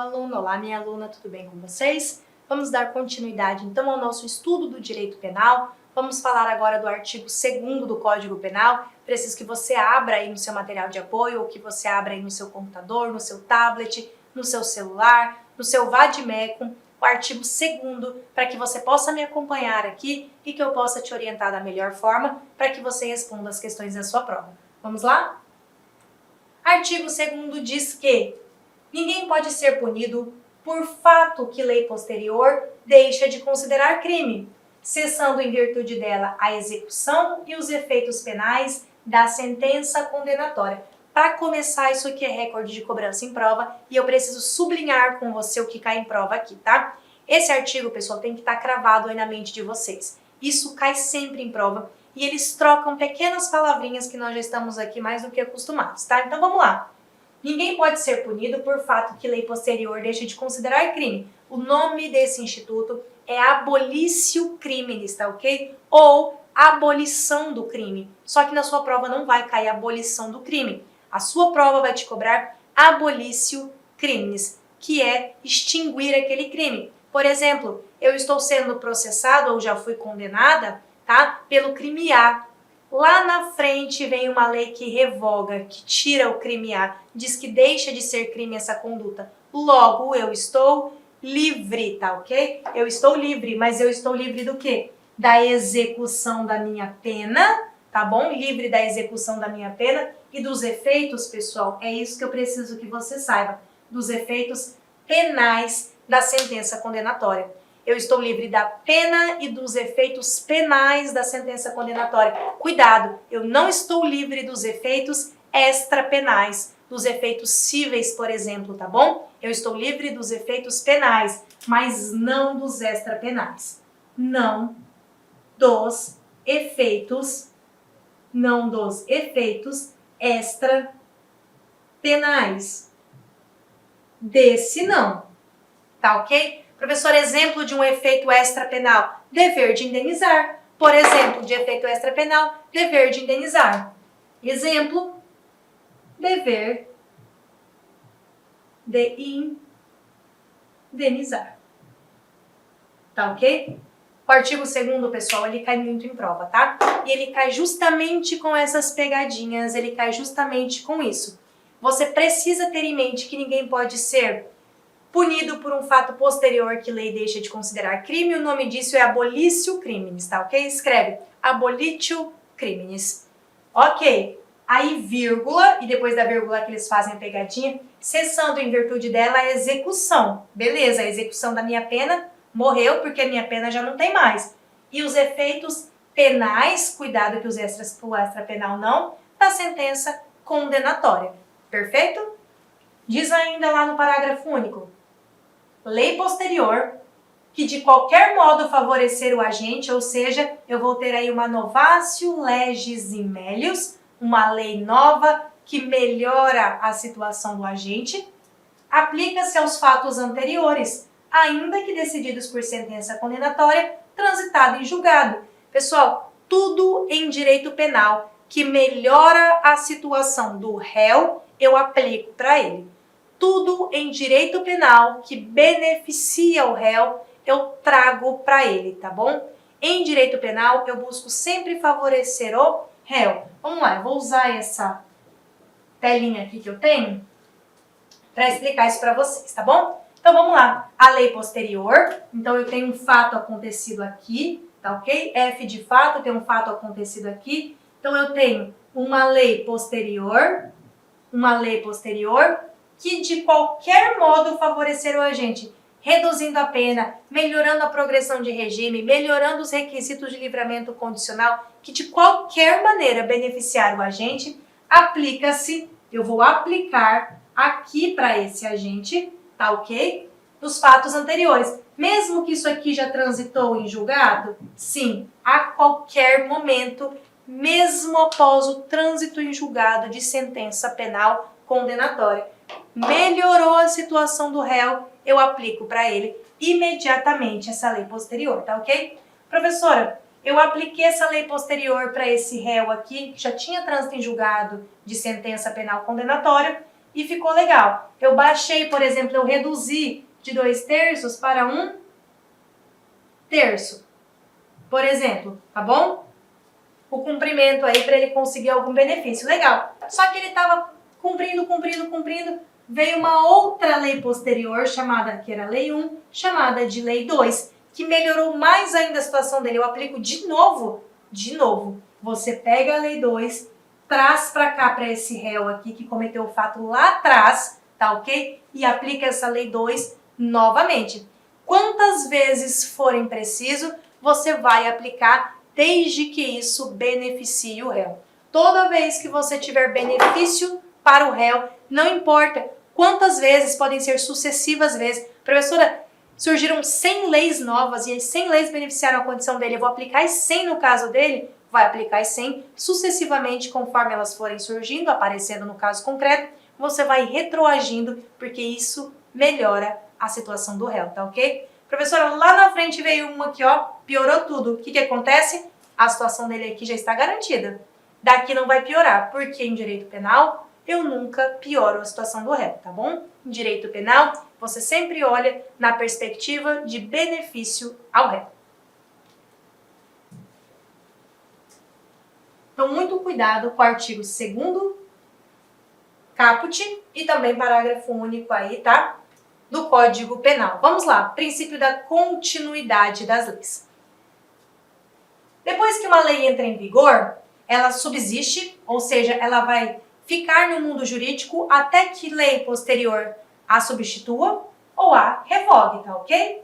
aluno, olá minha aluna, tudo bem com vocês? Vamos dar continuidade então ao nosso estudo do direito penal. Vamos falar agora do artigo 2º do Código Penal. Preciso que você abra aí no seu material de apoio, ou que você abra aí no seu computador, no seu tablet, no seu celular, no seu Vademecum, o artigo 2º, para que você possa me acompanhar aqui e que eu possa te orientar da melhor forma para que você responda as questões da sua prova. Vamos lá? Artigo 2º diz que ninguém pode ser punido por fato que lei posterior deixa de considerar crime, cessando em virtude dela a execução e os efeitos penais da sentença condenatória. Para começar, isso aqui é recorde de cobrança em prova e eu preciso sublinhar com você o que cai em prova aqui, tá? Esse artigo, pessoal, tem que estar cravado aí na mente de vocês. Isso cai sempre em prova e eles trocam pequenas palavrinhas que nós já estamos aqui mais do que acostumados, tá? Então vamos lá. Ninguém pode ser punido por fato que lei posterior deixa de considerar crime. O nome desse instituto é abolitio criminis, tá ok? Ou abolição do crime. Só que na sua prova não vai cair abolição do crime. A sua prova vai te cobrar abolitio criminis, que é extinguir aquele crime. Por exemplo, eu estou sendo processado ou já fui condenada, tá? Pelo crime A. Lá na frente vem uma lei que revoga, que tira o crime A, diz que deixa de ser crime essa conduta. Logo, eu estou livre, tá ok? Eu estou livre, mas eu estou livre do quê? Da execução da minha pena, tá bom? Livre da execução da minha pena e dos efeitos, pessoal, é isso que eu preciso que você saiba, dos efeitos penais da sentença condenatória. Eu estou livre da pena e dos efeitos penais da sentença condenatória. Cuidado, eu não estou livre dos efeitos extrapenais, dos efeitos cíveis, por exemplo, tá bom? Eu estou livre dos efeitos penais, mas não dos extrapenais. Não dos efeitos extrapenais. Desse não, tá ok? Professor, exemplo de um efeito extrapenal, dever de indenizar. Por exemplo, de efeito extrapenal, dever de indenizar. Exemplo, dever de indenizar. Tá ok? O artigo 2º, pessoal, ele cai muito em prova, tá? E ele cai justamente com essas pegadinhas, ele cai justamente com isso. Você precisa ter em mente que ninguém pode ser punido por um fato posterior que lei deixa de considerar crime. O nome disso é abolitio criminis, tá ok? Escreve abolitio criminis. Ok. Aí vírgula, e depois da vírgula que eles fazem a pegadinha, cessando em virtude dela a execução. Beleza, a execução da minha pena morreu porque a minha pena já não tem mais. E os efeitos penais, cuidado que os o extrapenal não, da sentença condenatória. Perfeito? Diz ainda lá no parágrafo único. Lei posterior, que de qualquer modo favorecer o agente, ou seja, eu vou ter aí uma novatio legis in melius, uma lei nova que melhora a situação do agente, aplica-se aos fatos anteriores, ainda que decididos por sentença condenatória, transitada em julgado. Pessoal, tudo em direito penal que melhora a situação do réu, eu aplico para ele. Tudo em direito penal que beneficia o réu, eu trago para ele, tá bom? Em direito penal, eu busco sempre favorecer o réu. Vamos lá, eu vou usar essa telinha aqui que eu tenho para explicar isso para vocês, tá bom? Então vamos lá, a lei posterior, então eu tenho um fato acontecido aqui, tá ok? F de fato, tem um fato acontecido aqui, então eu tenho uma lei posterior que de qualquer modo favorecer o agente, reduzindo a pena, melhorando a progressão de regime, melhorando os requisitos de livramento condicional, que de qualquer maneira beneficiar o agente, aplica-se, eu vou aplicar aqui para esse agente, tá ok? Dos fatos anteriores. Mesmo que isso aqui já transitou em julgado, sim, a qualquer momento, mesmo após o trânsito em julgado de sentença penal condenatória. Melhorou a situação do réu, eu aplico para ele imediatamente essa lei posterior, tá ok? Professora, eu apliquei essa lei posterior para esse réu aqui, que já tinha trânsito em julgado de sentença penal condenatória, e ficou legal. Eu baixei, por exemplo, eu reduzi de 2/3 para 1/3, por exemplo, tá bom? O comprimento aí para ele conseguir algum benefício. Legal. Só que ele estava cumprindo, veio uma outra lei posterior, chamada, que era a Lei 1, chamada de Lei 2, que melhorou mais ainda a situação dele. Eu aplico de novo. Você pega a Lei 2, traz para cá, para esse réu aqui que cometeu o fato lá atrás, tá ok? E aplica essa Lei 2 novamente. Quantas vezes forem preciso, você vai aplicar desde que isso beneficie o réu. Toda vez que você tiver benefício para o réu, não importa quantas vezes, podem ser sucessivas vezes. Professora, surgiram 100 leis novas e as 100 leis beneficiaram a condição dele. Eu vou aplicar as 100 no caso dele? Vai aplicar as 100 sucessivamente conforme elas forem surgindo, aparecendo no caso concreto. Você vai retroagindo porque isso melhora a situação do réu, tá ok? Professora, lá na frente veio uma aqui, ó, piorou tudo. O que acontece? A situação dele aqui já está garantida. Daqui não vai piorar, porque em direito penal eu nunca pioro a situação do réu, tá bom? Em direito penal, você sempre olha na perspectiva de benefício ao réu. Então, muito cuidado com o artigo 2º, caput, e também parágrafo único aí, tá? Do Código Penal. Vamos lá, princípio da continuidade das leis. Depois que uma lei entra em vigor, ela subsiste, ou seja, ela vai ficar no mundo jurídico até que lei posterior a substitua ou a revogue, tá ok?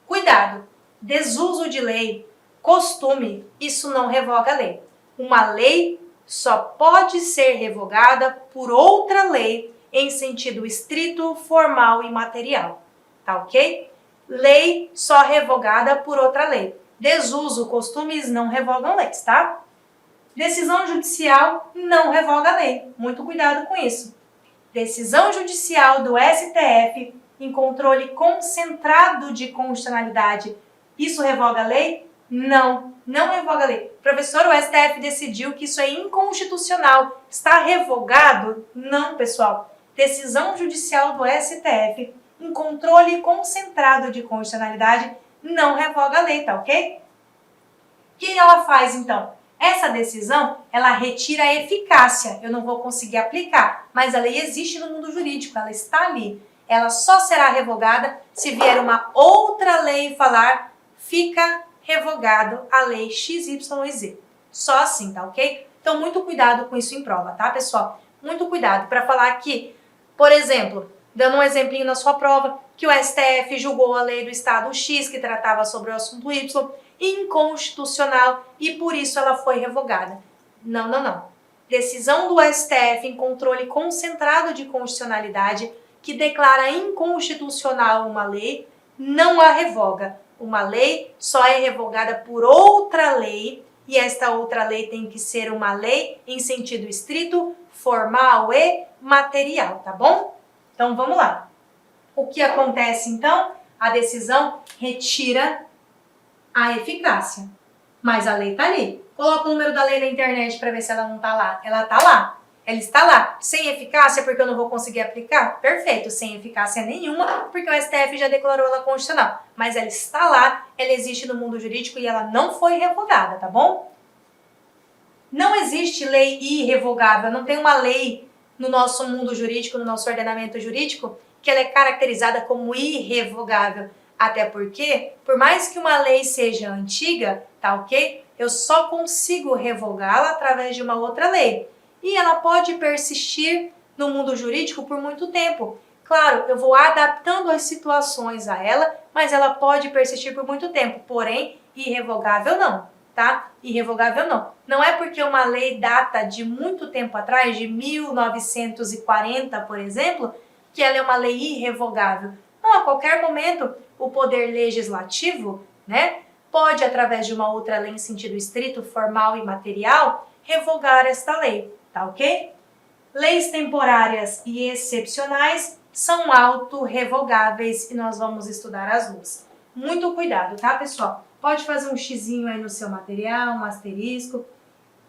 Cuidado, desuso de lei, costume, isso não revoga a lei. Uma lei só pode ser revogada por outra lei em sentido estrito, formal e material, tá ok? Lei só revogada por outra lei. Desuso, costumes não revogam leis, tá? Decisão judicial não revoga a lei. Muito cuidado com isso. Decisão judicial do STF em controle concentrado de constitucionalidade, isso revoga a lei? Não, não revoga a lei. Professor, o STF decidiu que isso é inconstitucional. Está revogado? Não, pessoal. Decisão judicial do STF em controle concentrado de constitucionalidade não revoga a lei, tá ok? O que ela faz, então? Essa decisão, ela retira a eficácia. Eu não vou conseguir aplicar, mas a lei existe no mundo jurídico, ela está ali. Ela só será revogada se vier uma outra lei falar, fica revogado a lei XYZ. Só assim, tá ok? Então, muito cuidado com isso em prova, tá, pessoal? Muito cuidado para falar que, por exemplo, dando um exemplinho na sua prova, que o STF julgou a lei do Estado X, que tratava sobre o assunto Y, inconstitucional e por isso ela foi revogada. Não, não, não. Decisão do STF em controle concentrado de constitucionalidade que declara inconstitucional uma lei, não a revoga. Uma lei só é revogada por outra lei e esta outra lei tem que ser uma lei em sentido estrito, formal e material, tá bom? Então vamos lá. O que acontece então? A decisão retira a eficácia, mas a lei está ali. Coloca o número da lei na internet para ver se ela não está lá. Ela está lá. Ela está lá. Sem eficácia porque eu não vou conseguir aplicar? Perfeito, sem eficácia nenhuma, porque o STF já declarou ela constitucional. Mas ela está lá, ela existe no mundo jurídico e ela não foi revogada, tá bom? Não existe lei irrevogável, não tem uma lei no nosso mundo jurídico, no nosso ordenamento jurídico, que ela é caracterizada como irrevogável. Até porque, por mais que uma lei seja antiga, tá ok? Eu só consigo revogá-la através de uma outra lei. E ela pode persistir no mundo jurídico por muito tempo. Claro, eu vou adaptando as situações a ela, mas ela pode persistir por muito tempo. Porém, irrevogável não, tá? Irrevogável não. Não é porque uma lei data de muito tempo atrás, de 1940, por exemplo, que ela é uma lei irrevogável. Não, a qualquer momento, o poder legislativo, né, pode, através de uma outra lei em sentido estrito, formal e material, revogar esta lei, tá ok? Leis temporárias e excepcionais são autorrevogáveis e nós vamos estudar as duas. Muito cuidado, tá, pessoal? Pode fazer um xizinho aí no seu material, um asterisco.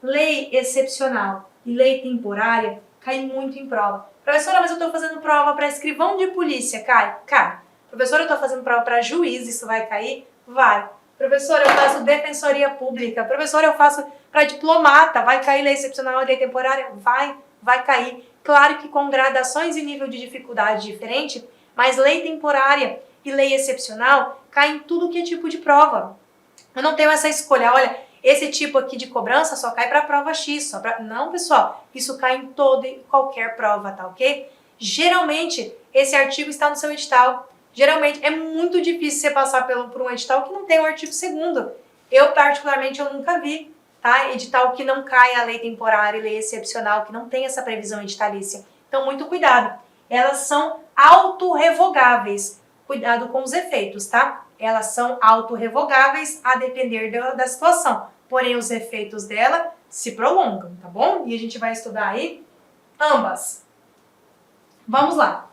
Lei excepcional e lei temporária caem muito em prova. Professora, mas eu estou fazendo prova para escrivão de polícia, cai? Cai. Professora, eu estou fazendo prova para juiz, isso vai cair? Vai. Professora, eu faço defensoria pública. Professora, eu faço para diplomata, vai cair lei excepcional e lei temporária? Vai cair. Claro que com gradações e nível de dificuldade diferente, mas lei temporária e lei excepcional caem em tudo que é tipo de prova. Eu não tenho essa escolha, olha, esse tipo aqui de cobrança só cai para a prova X. Não, pessoal, isso cai em toda e qualquer prova, tá ok? Geralmente, esse artigo está no seu edital. Geralmente, é muito difícil você passar por um edital que não tem o artigo 2º. Eu, particularmente, eu nunca vi, tá? Edital que não cai a lei temporária e lei excepcional, que não tem essa previsão editalícia. Então, muito cuidado. Elas são autorrevogáveis. Cuidado com os efeitos, tá? Elas são autorrevogáveis a depender da situação. Porém, os efeitos dela se prolongam, tá bom? E a gente vai estudar aí ambas. Vamos lá.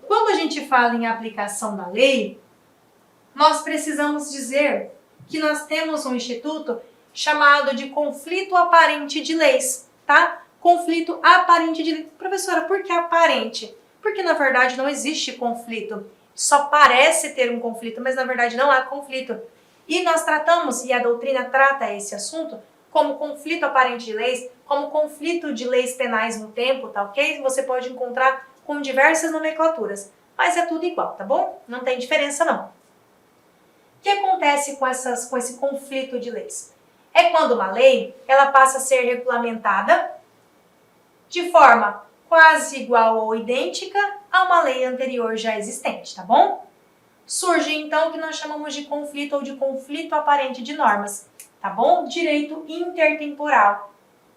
Quando a gente fala em aplicação da lei, nós precisamos dizer que nós temos um instituto chamado de conflito aparente de leis, tá? Conflito aparente de leis. Professora, por que aparente? Porque, na verdade, não existe conflito. Só parece ter um conflito, mas, na verdade, não há conflito. E nós tratamos, e a doutrina trata esse assunto, como conflito aparente de leis, como conflito de leis penais no tempo, tá ok? Você pode encontrar com diversas nomenclaturas, mas é tudo igual, tá bom? Não tem diferença, não. O que acontece com esse conflito de leis? É quando uma lei ela passa a ser regulamentada de forma quase igual ou idêntica a uma lei anterior já existente, tá bom? Surge então o que nós chamamos de conflito ou de conflito aparente de normas, tá bom? Direito intertemporal.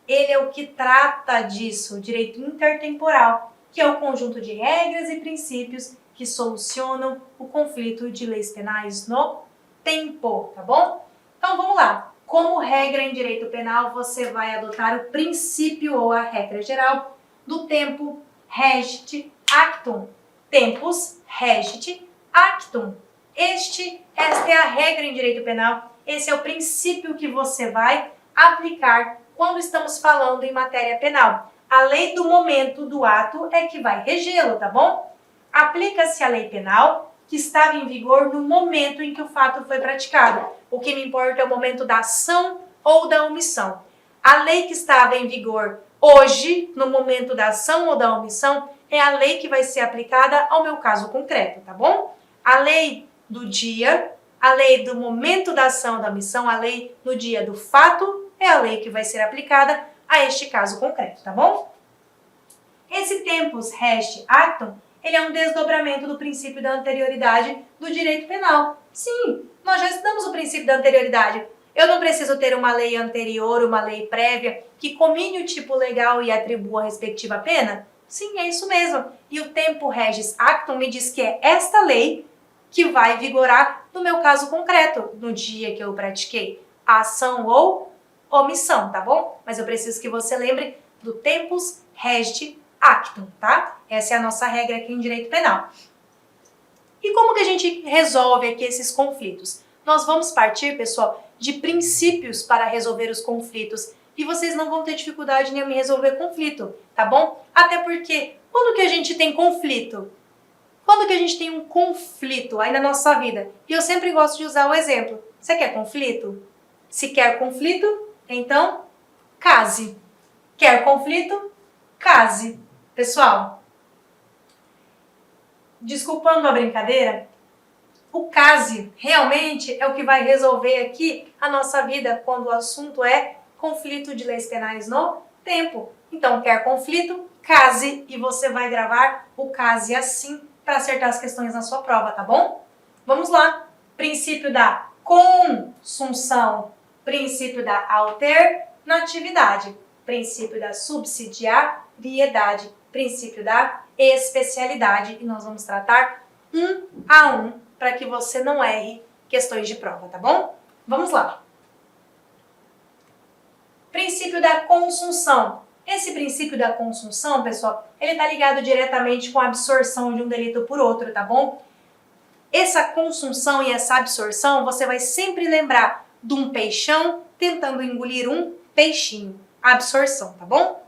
Ele é o que trata disso, direito intertemporal, que é o conjunto de regras e princípios que solucionam o conflito de leis penais no tempo, tá bom? Então vamos lá. Como regra em direito penal, você vai adotar o princípio ou a regra geral do tempo regit actum. Tempus regit actum. Esta é a regra em direito penal. Esse é o princípio que você vai aplicar quando estamos falando em matéria penal. A lei do momento do ato é que vai regê-lo, tá bom? Aplica-se a lei penal que estava em vigor no momento em que o fato foi praticado. O que me importa é o momento da ação ou da omissão. A lei que estava em vigor hoje, no momento da ação ou da omissão, é a lei que vai ser aplicada ao meu caso concreto, tá bom? A lei do dia, a lei do momento da ação ou da omissão, a lei no dia do fato, é a lei que vai ser aplicada a este caso concreto, tá bom? Esse tempus regit actum, ele é um desdobramento do princípio da anterioridade do direito penal. Sim, nós já estudamos o princípio da anterioridade. Eu não preciso ter uma lei anterior, uma lei prévia, que comine o tipo legal e atribua a respectiva pena? Sim, é isso mesmo. E o tempo regis actum me diz que é esta lei que vai vigorar no meu caso concreto, no dia que eu pratiquei a ação ou omissão, tá bom? Mas eu preciso que você lembre do tempus regit actum, tá? Essa é a nossa regra aqui em direito penal. E como que a gente resolve aqui esses conflitos? Nós vamos partir, pessoal, de princípios para resolver os conflitos. E vocês não vão ter dificuldade nenhuma em resolver conflito, tá bom? Até porque, quando que a gente tem conflito? Quando que a gente tem um conflito aí na nossa vida? E eu sempre gosto de usar o exemplo. Você quer conflito? Se quer conflito, então case. Quer conflito? Case. Pessoal, desculpando a brincadeira, o case realmente é o que vai resolver aqui a nossa vida quando o assunto é conflito de leis penais no tempo. Então, quer conflito? Case. E você vai gravar o case assim para acertar as questões na sua prova, tá bom? Vamos lá. Princípio da consunção. Princípio da alternatividade. Princípio da subsidiariedade. Princípio da especialidade. E nós vamos tratar um a um para que você não erre questões de prova, tá bom? Vamos lá. Princípio da consunção. Esse princípio da consunção, pessoal, ele está ligado diretamente com a absorção de um delito por outro, tá bom? Essa consunção e essa absorção, você vai sempre lembrar de um peixão tentando engolir um peixinho. Absorção, tá bom?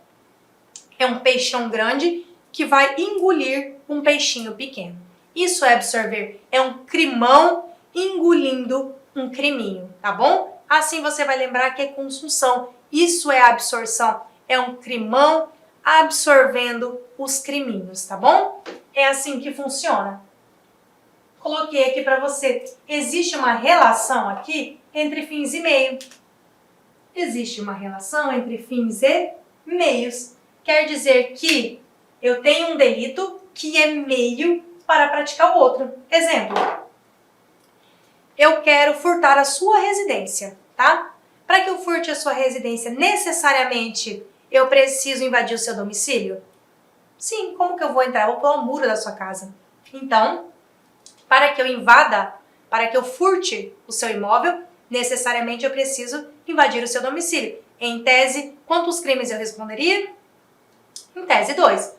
é um peixão grande que vai engolir um peixinho pequeno. Isso é absorver, é um crimão engolindo um creminho, tá bom? Assim você vai lembrar que é consunção. Isso é absorção, é um crimão absorvendo os creminhos, tá bom? É assim que funciona. Coloquei aqui para você. Existe uma relação aqui entre fins e meio. Existe uma relação entre fins e meios. Quer dizer que eu tenho um delito que é meio para praticar o outro. Exemplo. Eu quero furtar a sua residência, tá? Para que eu furte a sua residência, necessariamente eu preciso invadir o seu domicílio? Sim, como que eu vou entrar? Eu vou pular o muro da sua casa. Então, para que eu invada, para que eu furte o seu imóvel, necessariamente eu preciso invadir o seu domicílio. Em tese, quantos crimes eu responderia? Em tese, 2.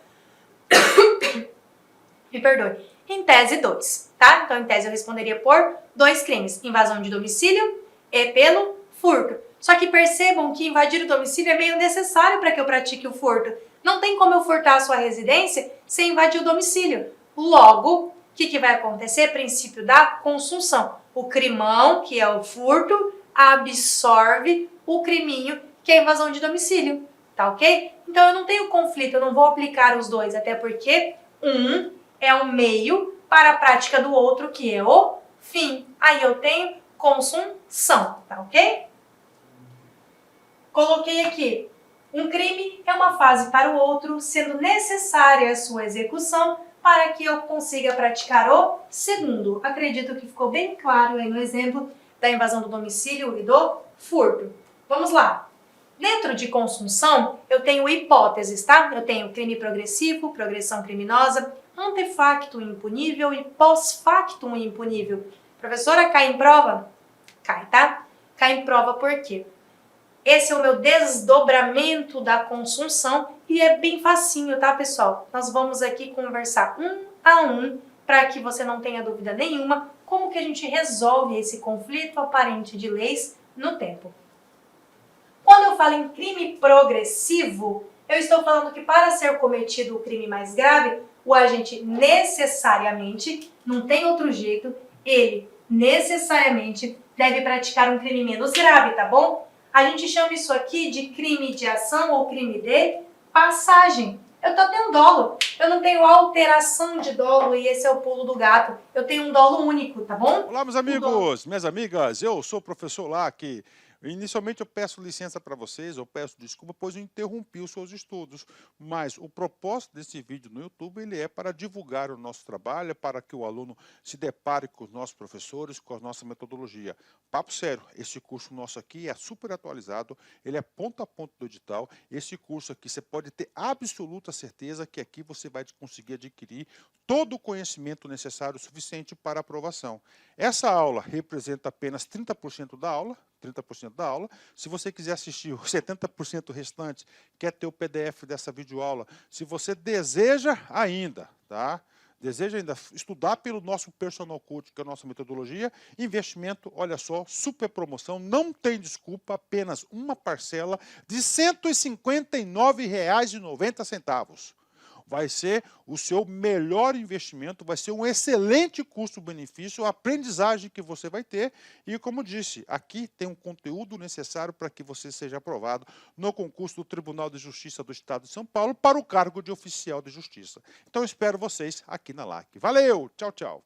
Me perdoe. Em tese, 2, tá? Então, em tese, eu responderia por 2 crimes. Invasão de domicílio e pelo furto. Só que percebam que invadir o domicílio é meio necessário para que eu pratique o furto. Não tem como eu furtar a sua residência sem invadir o domicílio. Logo, o que vai acontecer? Princípio da consunção. O crimão, que é o furto, absorve o criminho, que é a invasão de domicílio. Tá ok? Então, eu não tenho conflito, eu não vou aplicar os dois, até porque um é o meio para a prática do outro, que é o fim. Aí eu tenho consunção, tá ok? Coloquei aqui, um crime é uma fase para o outro, sendo necessária a sua execução para que eu consiga praticar o segundo. Acredito que ficou bem claro aí no exemplo da invasão do domicílio e do furto. Vamos lá. Dentro de consunção, eu tenho hipóteses, tá? Eu tenho crime progressivo, progressão criminosa, antefacto impunível e pós-factum impunível. Professora, cai em prova? Cai, tá? Cai em prova por quê? Esse é o meu desdobramento da consunção e é bem facinho, tá, pessoal? Nós vamos aqui conversar um a um para que você não tenha dúvida nenhuma como que a gente resolve esse conflito aparente de leis no tempo. Quando eu falo em crime progressivo, eu estou falando que para ser cometido o crime mais grave, o agente necessariamente, não tem outro jeito, ele necessariamente deve praticar um crime menos grave, tá bom? A gente chama isso aqui de crime de ação ou crime de passagem. Eu tô tendo dolo, eu não tenho alteração de dolo e esse é o pulo do gato. Eu tenho um dolo único, tá bom? Olá, meus amigos, minhas amigas, eu sou o professor Lac. Inicialmente eu peço licença para vocês, eu peço desculpa, pois eu interrompi os seus estudos, mas o propósito desse vídeo no YouTube ele é para divulgar o nosso trabalho, para que o aluno se depare com os nossos professores, com a nossa metodologia. Papo sério, esse curso nosso aqui é super atualizado, ele é ponto a ponto do edital, esse curso aqui você pode ter absoluta certeza que aqui você vai conseguir adquirir todo o conhecimento necessário suficiente para aprovação. Essa aula representa apenas 30% da aula, 30% da aula. Se você quiser assistir os 70% restante, quer ter o PDF dessa videoaula, se você deseja ainda, tá? Deseja ainda estudar pelo nosso Personal Coach, que é a nossa metodologia, investimento, olha só, super promoção, não tem desculpa, apenas uma parcela de R$ 159,90. Vai ser o seu melhor investimento, vai ser um excelente custo-benefício, a aprendizagem que você vai ter. E como disse, aqui tem um conteúdo necessário para que você seja aprovado no concurso do Tribunal de Justiça do Estado de São Paulo para o cargo de oficial de justiça. Então eu espero vocês aqui na LAC. Valeu, tchau, tchau.